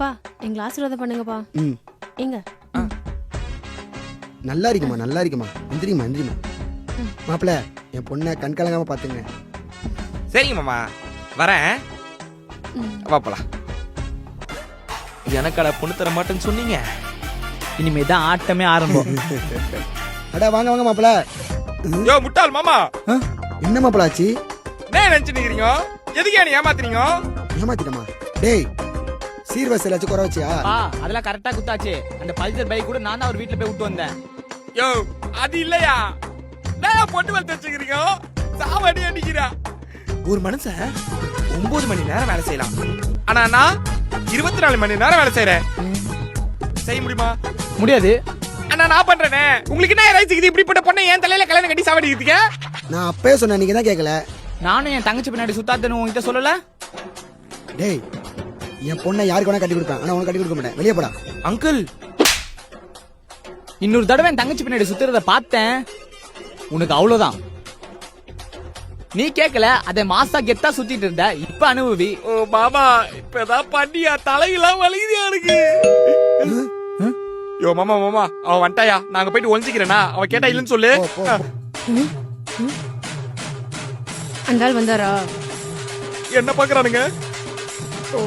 அப்பா எங்களை ஆசீர்வாதம் பண்ணுங்கப்பா. ம் எங்க நல்லா இருக்குமா எந்திரிமா மாப்பிள்ள என் பொண்ணை கண்கலங்காம பாத்துங்க. சரிங்க மாமா வரேன். வாப்பலாம். எனக்கடா பொண்ணு தர மாட்டேன்னு சொன்னீங்க. இனிமே தான் ஆட்டமே ஆரம்பம். அடா வாங்க மாப்பிள்ள. யோ முட்டாள் மாமா, என்ன மாப்பிள்ள ஆச்சு? என்ன நினைச்சு நிக்கிறீங்க? எதுக்கு என்ன ஏமாத்துறீங்க? ஏமாத்திட்டமா? டேய் சீர்வரிசையில வச்சு குறை வச்சியா? அதெல்லாம் கரெக்டா குத்தாச்சு. அந்த பல்சர் பைக் கூட நான் தான் அவர் வீட்டுல போய் விட்டு வந்தேன். யோ அது இல்லையா, நான் பொண்ணு வந்து வச்சுக்கிறீங்க. சாவடி அடிக்கிறா. ஒரு மனுஷன் 9 மணி நேரம் வேலை செய்யலாம், ஆனா நான் 24 மணி நேரம் வேலை செய்யறேன். செய்ய முடியுமா? முடியாது. ஆனா நான் பண்றேனே. உங்களுக்கு என்ன ரைஸ் இது? இப்படிப்பட்ட பொண்ணை என் தலையில கல்யாணம் கட்டி சாவடிக்கிறீங்க? நான் அப்பவே சொன்னேன், நீங்க தான் கேட்கல. நானும் என் தங்கச்சி பின்னாடி சுத்தாத்தன்னு உங்ககிட்ட சொல்லல. டேய் என் பொண்ணை யாருக்கு வேணா கட்டி கொடுப்பேன், ஆனா உனக்கு கட்டி கொடுக்க மாட்டேன். வெளியே போடா. அங்கிள், இன்னொரு தடவை என் தங்கச்சி பின்னாடி சுத்துறத பார்த்தேன், உனக்கு அவ்வளவுதான். நீ கேட்கல, அதை மாசா கெத்தா சுத்திட்டு இருந்த. இப்ப அனுபவி. ஓ மாமா, இப்பதான் பண்ணியா தலையெல்லாம் வலிக்குதியா இருக்கு. யோ மாமா அவன் வந்துட்டாயா? நாங்க போயிட்டு ஒழிஞ்சிக்கிறேனா? அவன் கேட்டா இல்லன்னு சொல்லு. அந்த ஆள் வந்தாரா? என்ன பாக்குறானுங்க? ஓ